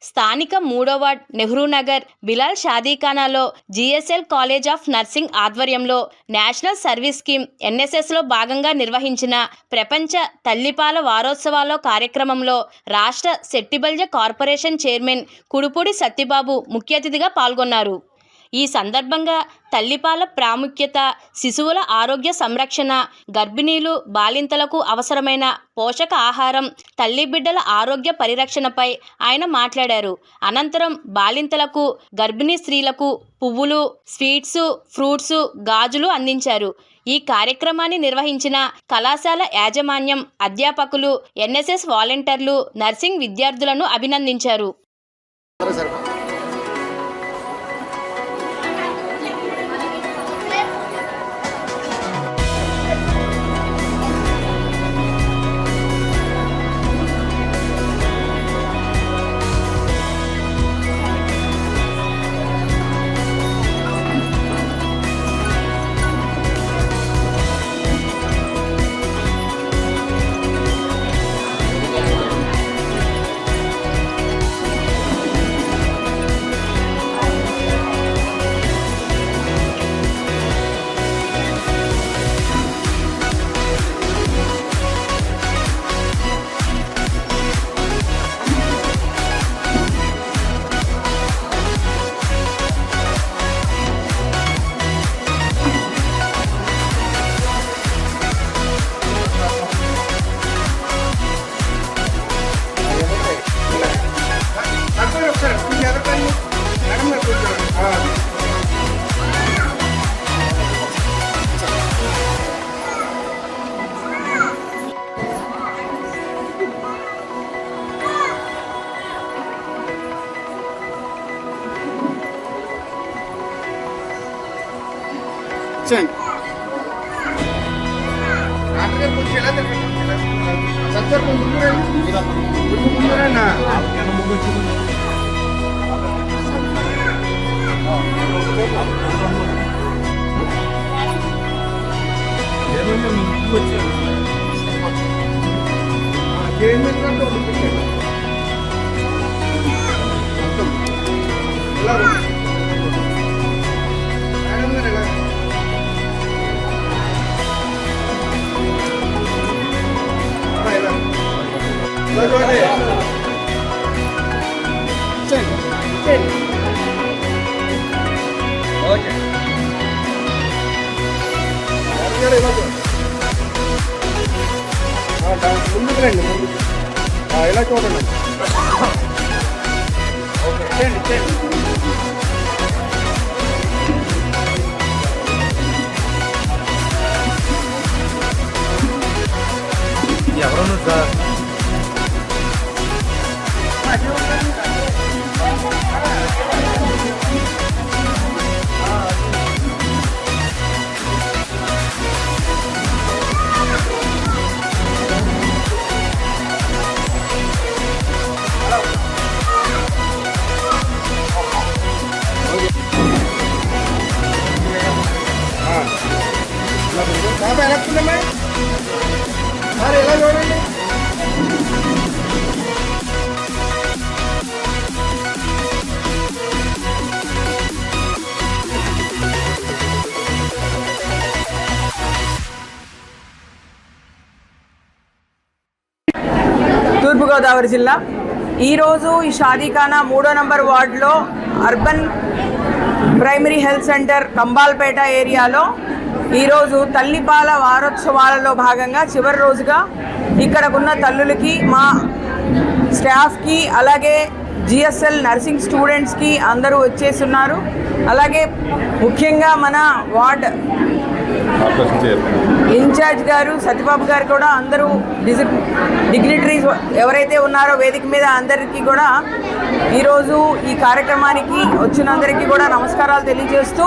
స్థానిక 3వ వార్డ్ నెహ్రూ నగర్ బిలాల్ షాదీఖానాలో జిఎస్ఎల్ కాలేజ్ ఆఫ్ నర్సింగ్ ఆధ్వర్యంలో నేషనల్ సర్వీస్ స్కీమ్ ఎన్ఎస్ఎస్లో భాగంగా నిర్వహించిన ప్రపంచ తల్లిపాల వారోత్సవాల కార్యక్రమంలో రాష్ట్ర శెట్టిబల్జ కార్పొరేషన్ చైర్మన్ కుడుపూడి సత్యబాబు ముఖ్య అతిథిగా పాల్గొన్నారు. ఈ సందర్భంగా తల్లిపాల ప్రాముఖ్యత, శిశువుల ఆరోగ్య సంరక్షణ, గర్భిణీలు బాలింతలకు అవసరమైన పోషక ఆహారం, తల్లి బిడ్డల ఆరోగ్య పరిరక్షణపై ఆయన మాట్లాడారు. అనంతరం బాలింతలకు, గర్భిణీ స్త్రీలకు పువ్వులు, స్వీట్స్, ఫ్రూట్స్, గాజులు అందించారు. ఈ కార్యక్రమాన్ని నిర్వహించిన కళాశాల యాజమాన్యం, అధ్యాపకులు, ఎన్ఎస్ఎస్ వాలంటీర్లు, నర్సింగ్ విద్యార్థులను అభినందించారు. ముందుకు రండి, ఇలా చూడండి. ఎవరన్నా సార్ బాబా ఎలా చూడమ్మా, సార్ ఎలా చూడండి. తూర్పుగోదావరి జిల్లా ఈరోజు ఈ షాదీఖానా 3వ నంబర్ వార్డులో అర్బన్ ప్రైమరీ హెల్త్ సెంటర్ కంబాల్పేట ఏరియాలో ఈరోజు తల్లిపాల వారోత్సవాలలో భాగంగా చివరి రోజుగా ఇక్కడకున్న తల్లులకి, మా స్టాఫ్కి, అలాగే జిఎస్ఎల్ నర్సింగ్ స్టూడెంట్స్కి అందరూ వచ్చేస్తున్నారు. అలాగే ముఖ్యంగా మన వార్డ్ ఇన్ఛార్జ్ గారు సత్యబాబు గారు కూడా అందరూ డిగ్నిటరీస్ ఎవరైతే ఉన్నారో వేదిక మీద అందరికీ కూడా ఈరోజు ఈ కార్యక్రమానికి వచ్చినందరికీ కూడా నమస్కారాలు తెలియజేస్తూ,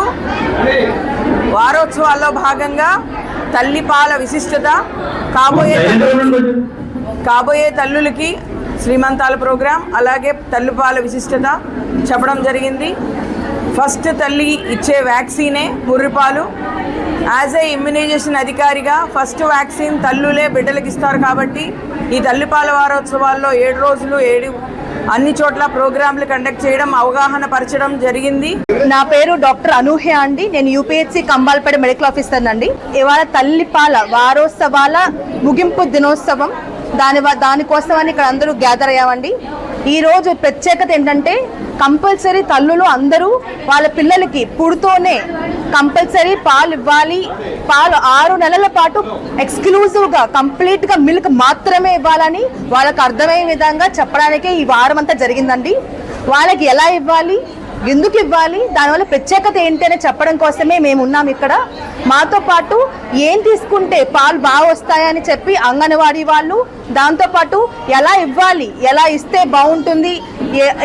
వారోత్సవాల్లో భాగంగా తల్లిపాల విశిష్టత, కాబోయే తల్లులకి శ్రీమంతాల ప్రోగ్రాం, అలాగే తల్లిపాల విశిష్టత చెప్పడం జరిగింది. ఫస్ట్ తల్లి ఇచ్చే వ్యాక్సినే ముర్రిపాలు. యాజ్ ఏ ఇమ్యునైజేషన్ అధికారిగా ఫస్ట్ వ్యాక్సిన్ తల్లులే బిడ్డలకు ఇస్తారు కాబట్టి ఈ తల్లిపాల వారోత్సవాల్లో 7 రోజులు 7 అన్ని చోట్ల ప్రోగ్రాంలు కండక్ట్ చేయడం, అవగాహన పరచడం జరిగింది. నా పేరు డాక్టర్ అనూహ్య అండి. నేను యూపీహెచ్సి కంబాల్పేట మెడికల్ ఆఫీసర్ అండి. ఇవాళ తల్లిపాల వారోత్సవాల ముగింపు దినోత్సవం, దానికోసమని ఇక్కడ అందరూ గ్యాదర్ అయ్యామండి. ఈరోజు ప్రత్యేకత ఏంటంటే కంపల్సరీ తల్లులు అందరూ వాళ్ళ పిల్లలకి పుడుతూనే కంపల్సరీ పాలు ఇవ్వాలి. పాలు 6 నెలల పాటు ఎక్స్క్లూజివ్గా కంప్లీట్గా మిల్క్ మాత్రమే ఇవ్వాలని వాళ్ళకి అర్థమయ్యే విధంగా చెప్పడానికే ఈ వారం అంతా జరిగిందండి. వాళ్ళకి ఎలా ఇవ్వాలి, ఎందుకు ఇవ్వాలి, దానివల్ల ప్రత్యేకత ఏంటి అని చెప్పడం కోసమే మేము ఉన్నాం ఇక్కడ. మాతో పాటు ఏం తీసుకుంటే పాలు బాగా వస్తాయని చెప్పి అంగన్వాడీ వాళ్ళు, దాంతోపాటు ఎలా ఇవ్వాలి, ఎలా ఇస్తే బాగుంటుంది,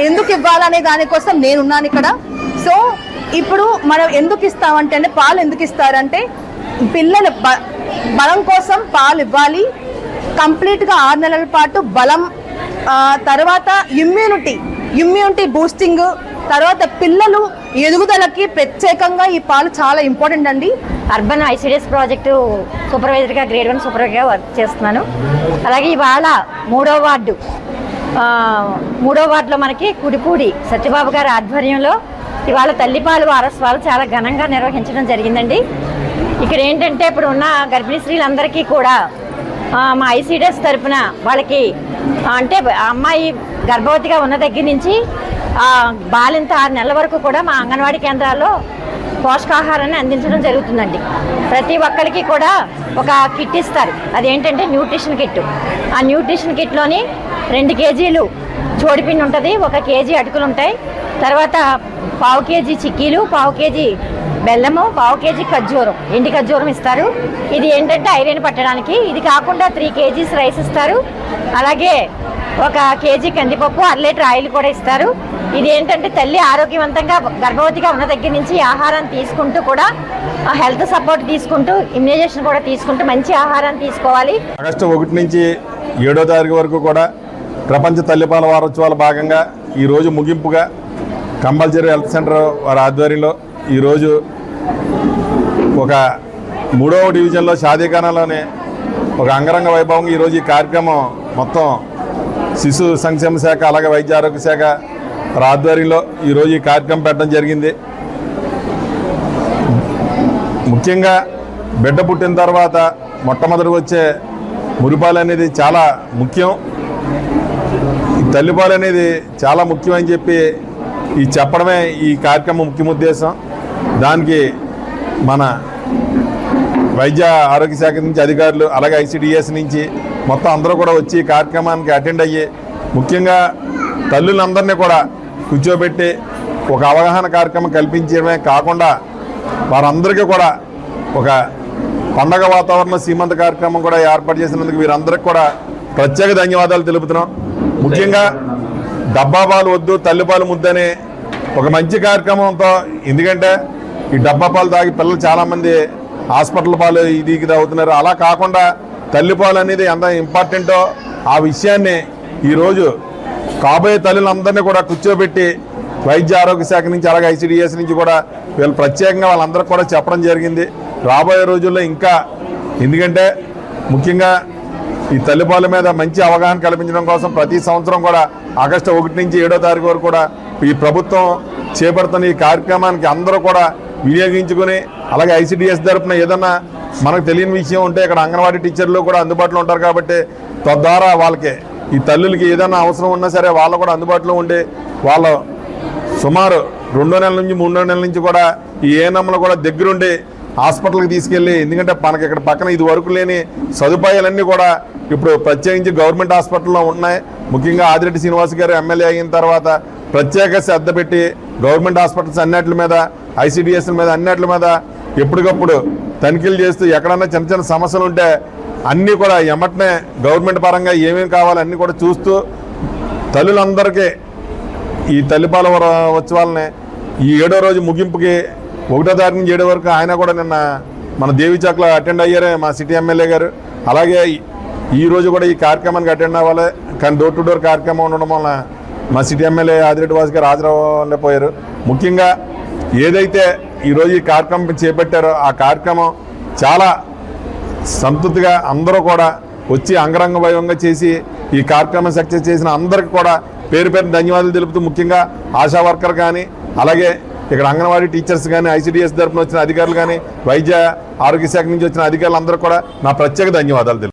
ఎందుకు ఇవ్వాలనే దానికోసం నేనున్నాను ఇక్కడ. సో ఇప్పుడు మనం ఎందుకు ఇస్తామంటే, పాలు ఎందుకు ఇస్తారంటే పిల్లల బలం కోసం పాలు ఇవ్వాలి. కంప్లీట్గా 6 నెలల పాటు బలం, తర్వాత ఇమ్యూనిటీ బూస్టింగ్, తర్వాత పిల్లలు ఎదుగుదలకి ప్రత్యేకంగా ఈ పాలు చాలా ఇంపార్టెంట్ అండి. అర్బన్ ఐసిడిఎస్ ప్రాజెక్టు సూపర్వైజర్గా గ్రేడ్ 1 సూపర్వైజర్గా వర్క్ చేస్తున్నాను. అలాగే ఇవాళ 3వ వార్డులో మనకి కుడిపూడి సత్యబాబు గారి ఆధ్వర్యంలో ఇవాళ తల్లిపాలు వారోత్సవాలు చాలా ఘనంగా నిర్వహించడం జరిగిందండి. ఇక్కడ ఏంటంటే ఇప్పుడు ఉన్న గర్భిణీ స్త్రీలందరికీ కూడా మా ఐసిడిఎస్ తరఫున వాళ్ళకి అంటే అమ్మాయి గర్భవతిగా ఉన్న దగ్గర నుంచి బాలింత 6 నెలల వరకు కూడా మా అంగన్వాడీ కేంద్రాల్లో పోషకాహారాన్ని అందించడం జరుగుతుందండి. ప్రతి ఒక్కరికి కూడా ఒక కిట్ ఇస్తారు. అదేంటంటే న్యూట్రిషన్ కిట్. ఆ న్యూట్రిషన్ కిట్లోని 2 కేజీలు చోడిపిండి ఉంటుంది, 1 కేజీ అటుకులు ఉంటాయి, తర్వాత 1/2 కేజీ చిక్కీలు, 1/2 కేజీ బెల్లము, 1/2 కేజీ ఖర్జూరం, ఎండి ఖర్జూరం ఇస్తారు. ఇది ఏంటంటే ఐరన్ పట్టడానికి. ఇది కాకుండా 3 కేజీస్ రైస్ ఇస్తారు. అలాగే 1 కేజీ కందిపప్పు, 1 లీటర్ ఆయిల్ కూడా ఇస్తారు. ఇది ఏంటంటే తల్లి ఆరోగ్యవంతంగా గర్భవతిగా ఉన్న దగ్గర నుంచి ఆహారాన్ని తీసుకుంటూ కూడా హెల్త్ సపోర్ట్ తీసుకుంటూ ఇమ్యునైజేషన్ కూడా తీసుకుంటూ మంచి ఆహారాన్ని తీసుకోవాలి. ఆగస్టు 1 నుంచి 7వ తారీఖు వరకు కూడా ప్రపంచ తల్లిపాల వారోత్సవాల భాగంగా ఈరోజు ముగింపుగా కంపల్సరీ హెల్త్ సెంటర్ వారి ఆధ్వర్యంలో ఈరోజు ఒక 3వ డివిజన్లో షాదీఖానాలోనే ఒక అంగరంగ వైభవంగా ఈరోజు ఈ కార్యక్రమం మొత్తం శిశు సంక్షేమ శాఖ అలాగే వైద్య ఆరోగ్య శాఖ వారి ఆధ్వర్యంలో ఈరోజు ఈ కార్యక్రమం పెట్టడం జరిగింది. ముఖ్యంగా బిడ్డ పుట్టిన తర్వాత మొట్టమొదటి వచ్చే మురిపాలు అనేది చాలా ముఖ్యం. ఈ తల్లిపాలు అనేది చాలా ముఖ్యం అని చెప్పి ఈ చెప్పడమే ఈ కార్యక్రమం ముఖ్యోద్దేశం. దానికి మన వైద్య ఆరోగ్య శాఖ నుంచి అధికారులు అలాగే ఐసిడిఎస్ నుంచి మొత్తం అందరూ కూడా వచ్చి ఈ కార్యక్రమానికి అటెండ్ అయ్యి ముఖ్యంగా తల్లులందరినీ కూడా కూర్చోబెట్టి ఒక అవగాహన కార్యక్రమం కల్పించడమే కాకుండా వారందరికీ కూడా ఒక పండగ వాతావరణ సీమంత కార్యక్రమం కూడా ఏర్పాటు చేసినందుకు వీరందరికీ కూడా ప్రత్యేక ధన్యవాదాలు తెలుపుతున్నాం. ముఖ్యంగా డబ్బా పాలు వద్దు తల్లిపాలు ముద్దని ఒక మంచి కార్యక్రమంతో, ఎందుకంటే ఈ డబ్బా పాలు తాగి పిల్లలు చాలామంది హాస్పిటల్ పాలు ఇది అవుతున్నారు. అలా కాకుండా తల్లిపాలు అనేది ఎంత ఇంపార్టెంటో ఆ విషయాన్ని ఈరోజు కాబోయే తల్లులందరినీ కూడా కూర్చోబెట్టి వైద్య ఆరోగ్య శాఖ నుంచి అలాగే ఐసిడిఎస్ నుంచి కూడా వీళ్ళు ప్రత్యేకంగా వాళ్ళందరికీ కూడా చెప్పడం జరిగింది. రాబోయే రోజుల్లో ఇంకా, ఎందుకంటే ముఖ్యంగా ఈ తల్లిపాల మీద మంచి అవగాహన కల్పించడం కోసం ప్రతి సంవత్సరం కూడా ఆగస్టు 1 నుంచి 7వ తారీఖు వరకు కూడా ఈ ప్రభుత్వం చేపడుతున్న ఈ కార్యక్రమానికి అందరూ కూడా వినియోగించుకుని, అలాగే ఐసిడిఎస్ తరపున ఏదన్నా మనకు తెలియని విషయం ఉంటే ఇక్కడ అంగన్వాడీ టీచర్లు కూడా అందుబాటులో ఉంటారు కాబట్టి తద్వారా వాళ్ళకి ఈ తల్లులకి ఏదైనా అవసరం ఉన్నా సరే వాళ్ళు కూడా అందుబాటులో ఉండి వాళ్ళు సుమారు 2 నెలల నుంచి 3 నెలల నుంచి కూడా ఈ ఏఎన్ఎంలు కూడా దగ్గరుండి హాస్పిటల్కి తీసుకెళ్ళి, ఎందుకంటే మనకి ఇక్కడ పక్కన ఇది వరకు లేని సదుపాయాలన్నీ కూడా ఇప్పుడు ప్రత్యేకించి గవర్నమెంట్ హాస్పిటల్లో ఉన్నాయి. ముఖ్యంగా ఆదిరెడ్డి శ్రీనివాస్ గారు ఎమ్మెల్యే అయిన తర్వాత ప్రత్యేక శ్రద్ధ పెట్టి గవర్నమెంట్ హాస్పిటల్స్ అన్నిటి మీద ఐసిడిఎస్ మీద అన్నిటి మీద ఎప్పటికప్పుడు తనిఖీలు చేస్తూ ఎక్కడన్నా చిన్న చిన్న సమస్యలు ఉంటే అన్నీ కూడా ఎమ్మటనే గవర్నమెంట్ పరంగా ఏమేమి కావాలో అన్నీ కూడా చూస్తూ తల్లులందరికీ ఈ తల్లిపాల ఉత్సవాలని ఈ 7వ రోజు ముగింపుకి 1వ తారీఖు నుంచి 7 వరకు ఆయన కూడా నిన్న మన దేవిచాక్లో అటెండ్ అయ్యారు మా సిటీ ఎమ్మెల్యే గారు. అలాగే ఈ రోజు కూడా ఈ కార్యక్రమానికి అటెండ్ అవ్వాలి, కానీ డోర్ టు డోర్ కార్యక్రమం ఉండడం వల్ల మా సిటీ ఎమ్మెల్యే ఆదిరెడ్డి వాసు గారు హాజరవ్వలేకపోయారు. ముఖ్యంగా ఏదైతే ఈరోజు ఈ కార్యక్రమం చేపట్టారో ఆ కార్యక్రమం చాలా సంతృప్తిగా అందరూ కూడా వచ్చి అంగరంగ వైభవంగా చేసి ఈ కార్యక్రమం సక్సెస్ చేసిన అందరికీ కూడా పేరు పేరు ధన్యవాదాలు తెలుపుతూ ముఖ్యంగా ఆశా వర్కర్ కానీ అలాగే ఇక్కడ అంగన్వాడీ టీచర్స్ కానీ ఐసిడిఎస్ తరఫున వచ్చిన అధికారులు కానీ వైద్య ఆరోగ్య శాఖ నుంచి వచ్చిన అధికారులు అందరూ కూడా నా ప్రత్యేక ధన్యవాదాలు తెలుపు.